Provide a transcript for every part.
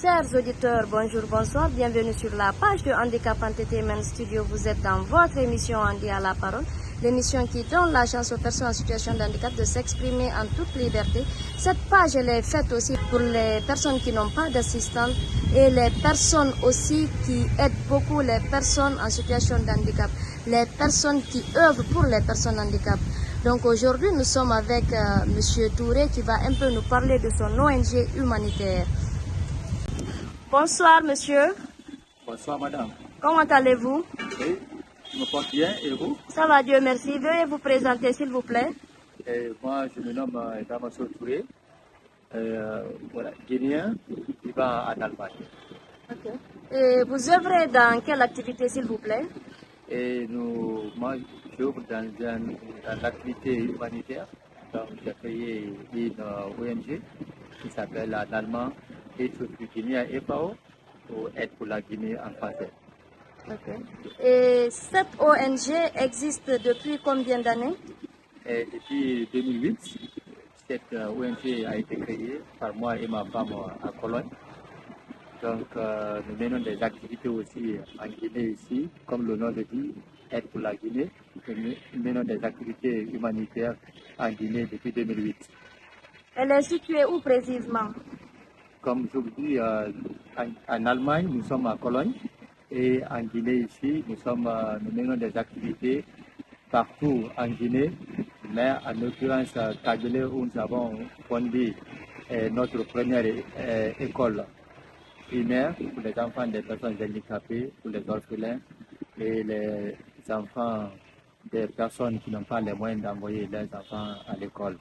Chers auditeurs, bonjour, bonsoir, bienvenue sur la page de Handicap Entertainment Studio. Vous êtes dans votre émission Handi à la parole, l'émission qui donne la chance aux personnes en situation de handicap de s'exprimer en toute liberté. Cette page elle est faite aussi pour les personnes qui n'ont pas d'assistante et les personnes aussi qui aident beaucoup les personnes en situation de handicap, les personnes qui œuvrent pour les personnes handicap. Donc aujourd'hui, nous sommes avec Monsieur Touré qui va un peu nous parler de son ONG humanitaire. Bonsoir monsieur. Bonsoir madame. Comment allez-vous? Oui, je me porte bien et vous? Ça va, Dieu merci. Veuillez vous présenter s'il vous plaît. Moi je me nomme Damaso Touré, voilà, Guinéen, vivant en Allemagne. Okay. Et vous œuvrez dans quelle activité s'il vous plaît? Moi j'œuvre dans l'activité humanitaire. Donc j'ai créé une ONG qui s'appelle en allemand Ethiopie Guinea EPAO pour Aide pour la Guinée en français. Okay. Et cette ONG existe depuis combien d'années? Depuis 2008, cette ONG a été créée par moi et ma femme à Cologne. Donc nous menons des activités aussi en Guinée ici, comme le nom le dit, Aide pour la Guinée. Nous menons des activités humanitaires en Guinée depuis 2008. Elle est située où précisément? Comme je vous dis, en Allemagne, nous sommes à Cologne et en Guinée ici, nous menons des activités partout en Guinée, mais en l'occurrence à Kabylie où nous avons fondé notre première école primaire pour les enfants des personnes handicapées, pour les orphelins et les enfants des personnes qui n'ont pas les moyens d'envoyer leurs enfants à l'école.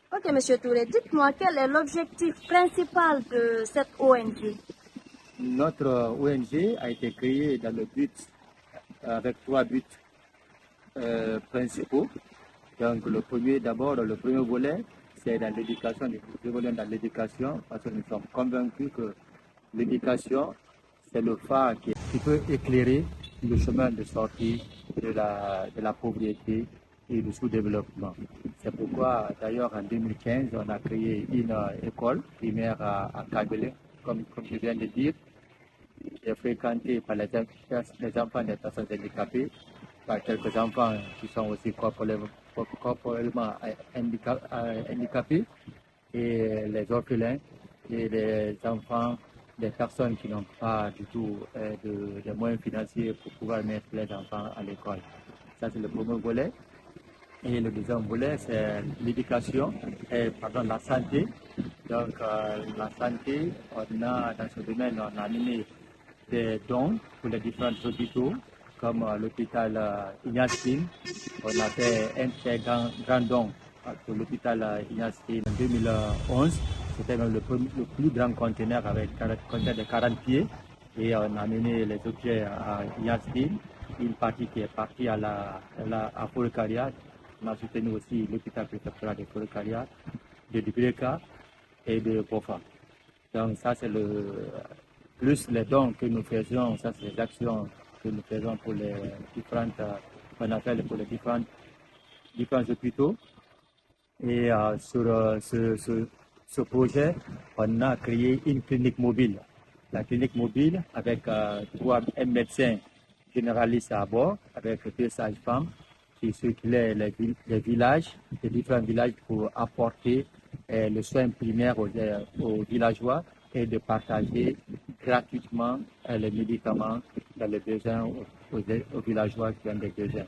Ok, Monsieur Touré, dites-moi quel est l'objectif principal de cette ONG? Notre ONG a été créée dans le but, avec trois buts principaux. Donc le premier volet, c'est dans l'éducation, nous voulons dans l'éducation parce que nous sommes convaincus que l'éducation, c'est le phare qui peut éclairer le chemin de sortie de la pauvreté et du sous-développement. C'est pourquoi, d'ailleurs, en 2015, on a créé une école primaire à Kabylie, comme je viens de dire, qui est fréquentée par les enfants des personnes handicapées, par quelques enfants qui sont aussi corporellement handicapés, et les orphelins et les enfants des personnes qui n'ont pas du tout de moyens financiers pour pouvoir mettre les enfants à l'école. Ça, c'est le premier volet. Et le deuxième volet, c'est l'éducation, la santé. Donc, la santé, dans ce domaine, on a amené des dons pour les différents hôpitaux, comme l'hôpital Ignatine. On a fait un très grand don pour l'hôpital Ignatine en 2011. C'était même le plus grand conteneur avec un conteneur de 40 pieds. Et on a amené les objets à Ignatine. Une partie qui est partie à Forêt-Carrière. On a soutenu aussi l'hôpital préfectoral de Forêt-Carrière, de Dubreka et de Bofa. Donc ça c'est plus les dons que nous faisons, ça c'est les actions que nous faisons pour les différents hôpitaux. Et sur ce projet, on a créé une clinique mobile. La clinique mobile avec un médecin généraliste à bord, avec 2 sages-femmes qui circulaient les villages, les différents villages pour apporter le soin primaire aux villageois et de partager gratuitement les médicaments dans les besoins aux villageois qui ont des besoins.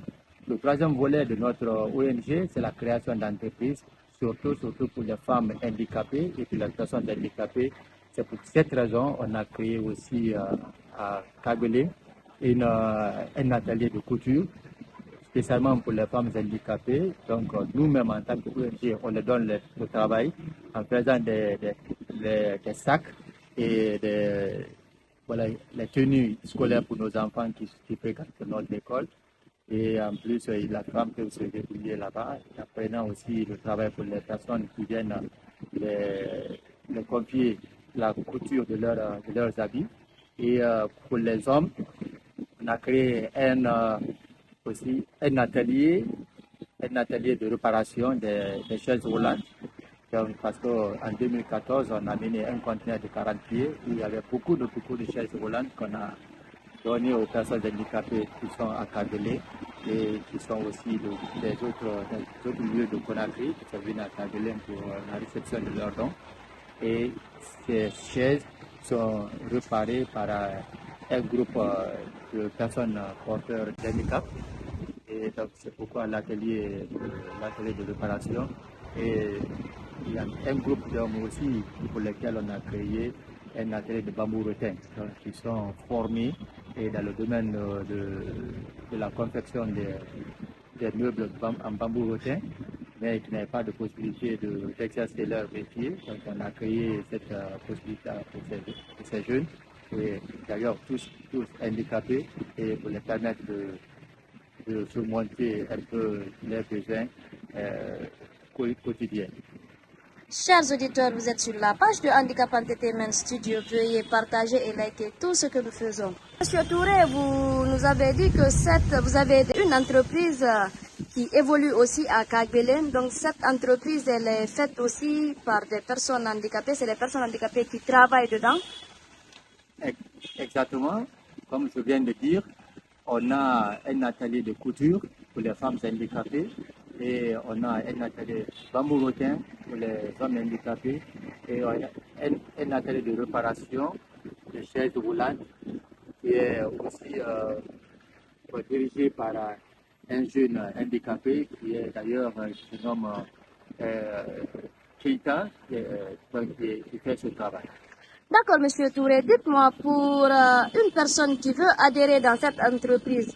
Le troisième volet de notre ONG, c'est la création d'entreprises, surtout pour les femmes handicapées et pour les personnes handicapées. C'est pour cette raison qu'on a créé aussi à Kabylie un atelier de couture, spécialement pour les femmes handicapées. Donc nous-mêmes en tant que ONG, on leur donne le travail en faisant des sacs et les tenues scolaires pour nos enfants qui fréquentent notre école. Et en plus, la femme peut se débrouiller là-bas, apprenant aussi le travail pour les personnes qui viennent les confier la couture de leurs habits. Et pour les hommes, on a créé aussi un atelier de réparation des chaises roulantes. Donc, parce qu'en 2014, on a mené un conteneur de 40 pieds où il y avait beaucoup de chaises roulantes qu'on a donné aux personnes handicapées qui sont accablées et qui sont aussi des autres lieux de Conakry qui sont venus à Kagelé pour la réception de leurs dons. Et ces chaises sont réparées par un groupe de personnes porteurs d'handicap. Et donc c'est pourquoi l'atelier de réparation. Et il y a un groupe d'hommes aussi pour lesquels on a créé un atelier de bambou rotin, qui sont formés et dans le domaine de la confection des meubles en bambou rotin, mais qui n'avaient pas de possibilité d'exercer leur métier. Donc on a créé cette possibilité pour ces jeunes, et d'ailleurs tous handicapés, et pour les permettre de surmonter un peu les besoins quotidiens. Chers auditeurs, vous êtes sur la page de Handicap Entertainment Studio. Veuillez partager et liker tout ce que nous faisons. Monsieur Touré, vous nous avez dit que vous avez une entreprise qui évolue aussi à Kagbelen. Donc cette entreprise, elle est faite aussi par des personnes handicapées. C'est les personnes handicapées qui travaillent dedans. Exactement. Comme je viens de dire, on a un atelier de couture pour les femmes handicapées et on a un atelier bambou rotin pour les hommes handicapés et on a un atelier de réparation de chaises roulantes qui est aussi dirigé par un jeune handicapé qui est d'ailleurs se nomme Keita qui fait ce travail. D'accord, Monsieur Touré. Dites-moi, pour une personne qui veut adhérer dans cette entreprise,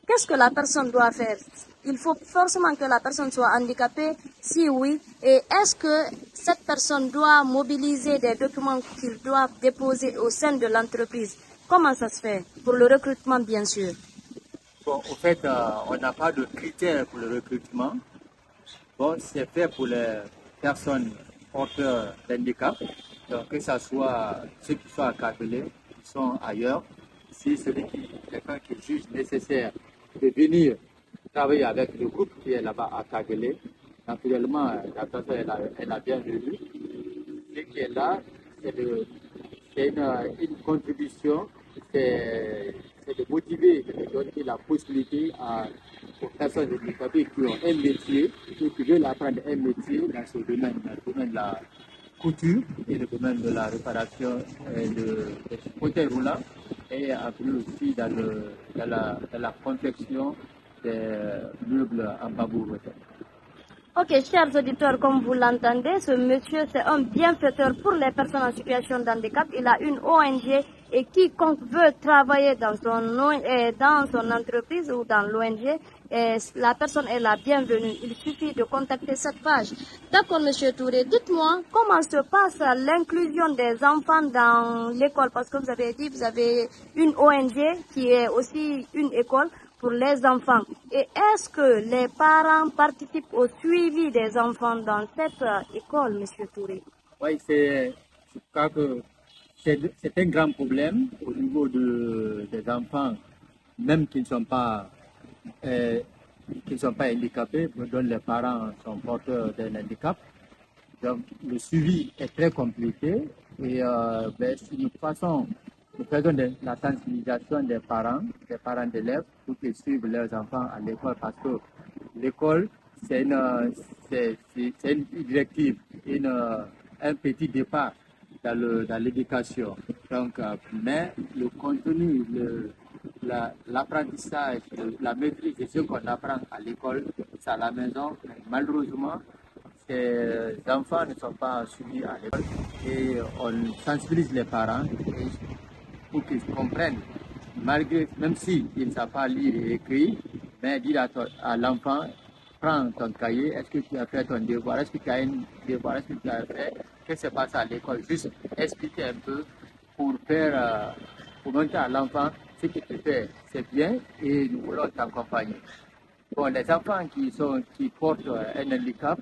qu'est-ce que la personne doit faire? Il faut forcément que la personne soit handicapée, si oui. Et est-ce que cette personne doit mobiliser des documents qu'il doit déposer au sein de l'entreprise? Comment ça se fait? Pour le recrutement, bien sûr. Bon, au fait, on n'a pas de critères pour le recrutement. Bon, c'est fait pour les personnes porteurs d'handicap, que ce soit ceux qui sont à Kagelé, qui sont ailleurs. Si quelqu'un qui juge nécessaire de venir travailler avec le groupe qui est là-bas à Kagelé, naturellement, la personne est la bienvenue. Ce qui est là, c'est une contribution, c'est de motiver, de donner la possibilité aux personnes handicapées qui ont un métier, qui veulent apprendre un métier dans ce domaine, dans le domaine de la couture et le domaine de la réparation des fauteuils roulants, et après aussi dans la confection des meubles en bambou rotin. Ok, chers auditeurs, comme vous l'entendez, ce monsieur, c'est un bienfaiteur pour les personnes en situation de handicap. Il a une ONG et quiconque veut travailler dans son entreprise ou dans l'ONG, la personne est la bienvenue. Il suffit de contacter cette page. D'accord, monsieur Touré, dites-moi comment se passe l'inclusion des enfants dans l'école, parce que vous avez dit que vous avez une ONG qui est aussi une école pour les enfants. Et est-ce que les parents participent au suivi des enfants dans cette école, monsieur Touré? Oui, c'est un grand problème au niveau des enfants, même qui ne sont pas handicapés, dont les parents sont porteurs d'un handicap. Donc le suivi est très compliqué et nous faisons la sensibilisation des parents d'élèves pour qu'ils suivent leurs enfants à l'école, parce que l'école, c'est une directive, un petit départ dans l'éducation. Donc, mais le contenu, l'apprentissage, la maîtrise de ce qu'on apprend à l'école, c'est à la maison. Malheureusement, ces enfants ne sont pas suivis à l'école et on sensibilise les parents pour qu'ils comprennent, même s'ils ne savent pas lire et écrire, mais dire à l'enfant, prends ton cahier, est-ce que tu as fait ton devoir, est-ce que tu as un devoir, est-ce que tu as fait, qu'est-ce qui se passe à l'école, juste expliquer un peu pour montrer à l'enfant ce que tu fais, c'est bien et nous voulons t'accompagner. Bon, les enfants qui portent un handicap,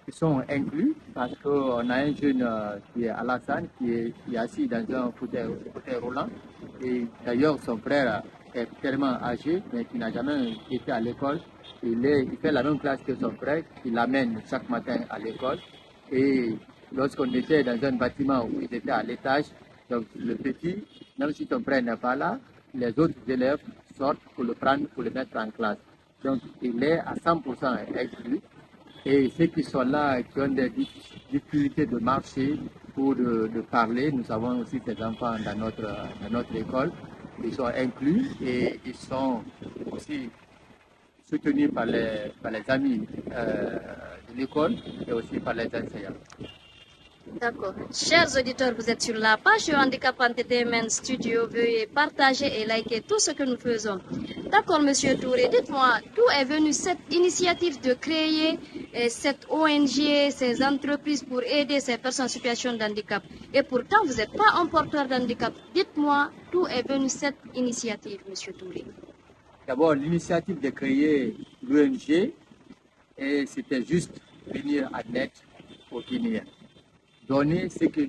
ils sont inclus parce qu'on a un jeune qui est Alassane, qui est assis dans un fauteuil roulant. Et d'ailleurs, son frère est tellement âgé, mais qui n'a jamais été à l'école. Il fait la même classe que son frère, il l'amène chaque matin à l'école. Et lorsqu'on était dans un bâtiment où il était à l'étage, donc le petit, même si ton frère n'est pas là, les autres élèves sortent pour le prendre, pour le mettre en classe. Donc il est à 100% exclu. Et ceux qui sont là, qui ont des difficultés de marcher ou de parler, nous avons aussi ces enfants dans notre école. Ils sont inclus et ils sont aussi soutenus par les amis de l'école et aussi par les enseignants. D'accord. Chers auditeurs, vous êtes sur la page Handicap Entertainment Studio. Veuillez partager et liker tout ce que nous faisons. D'accord, Monsieur Touré, dites-moi, d'où est venue cette initiative de créer cette ONG, ces entreprises pour aider ces personnes en situation de handicap? Et pourtant, vous n'êtes pas un porteur d'handicap. Dites-moi, d'où est venue cette initiative, Monsieur Touré? D'abord, l'initiative de créer l'ONG, c'était juste venir en aide aux Guinéens. Donner ce que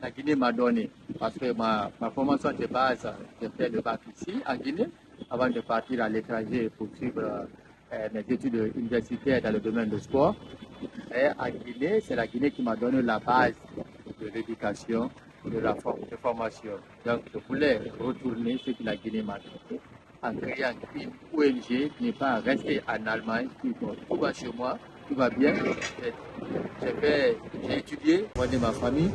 la Guinée m'a donné. Parce que ma formation de base, j'ai fait le bac ici, en Guinée, avant de partir à l'étranger pour suivre mes études universitaires dans le domaine du sport. Et en Guinée, c'est la Guinée qui m'a donné la base de l'éducation, de la formation. Donc, je voulais retourner ce que la Guinée m'a donné en créant une ONG qui n'est pas restée en Allemagne, qui tout va chez moi, tout va bien. J'ai étudié, moi et ma famille,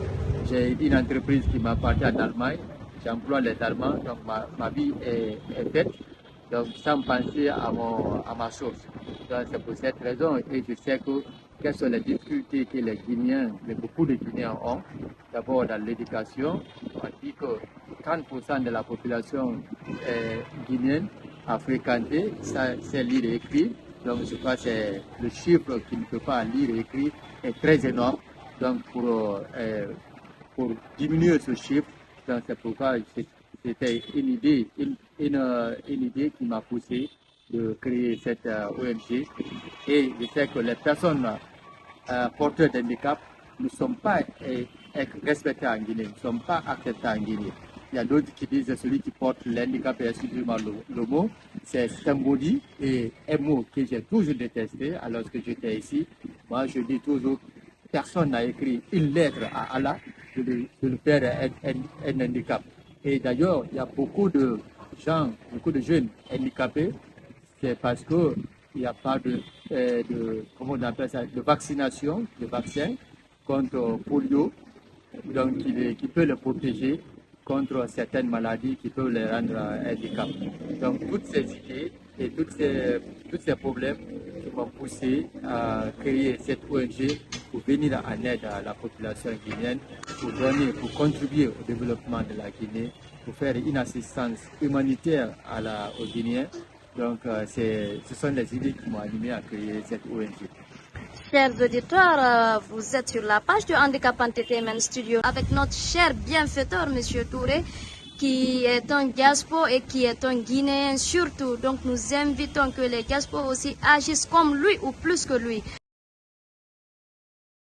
j'ai une entreprise qui m'appartient en Allemagne, j'emploie les Allemands, donc ma vie est faite, donc sans penser à ma source. Donc c'est pour cette raison et je sais quelles sont les difficultés que les Guinéens, que beaucoup de Guinéens ont. D'abord dans l'éducation, on dit que 30% de la population guinéenne a fréquenté, c'est lire et écrire. Donc je crois que c'est le chiffre qui ne peut pas lire et écrire est très énorme. Donc pour diminuer ce chiffre, c'est pourquoi c'était une idée qui m'a poussé de créer cette ONG. Et je sais que les personnes porteurs d'handicap ne sont pas respectés en Guinée, ne sont pas acceptés en Guinée. Il y a d'autres qui disent que celui qui porte l'handicap est exclusivement le mot. C'est un maudit et un mot que j'ai toujours détesté alors que j'étais ici. Moi, je dis toujours, personne n'a écrit une lettre à Allah de le faire un handicap. Et d'ailleurs, il y a beaucoup de gens, beaucoup de jeunes handicapés, c'est parce qu'il n'y a pas comment on appelle ça, de vaccination, de vaccin contre polio, donc qui peut le protéger contre certaines maladies qui peuvent les rendre handicapés. Donc toutes ces idées et tous ces problèmes m'ont poussé à créer cette ONG pour venir en aide à la population guinéenne, pour contribuer au développement de la Guinée, pour faire une assistance humanitaire aux Guinéens. Donc ce sont les idées qui m'ont animé à créer cette ONG. Chers auditeurs, vous êtes sur la page de Handicap Entertainment Studio avec notre cher bienfaiteur, Monsieur Touré, qui est un diaspora et qui est un Guinéen surtout. Donc nous invitons que les diasporas aussi agissent comme lui ou plus que lui.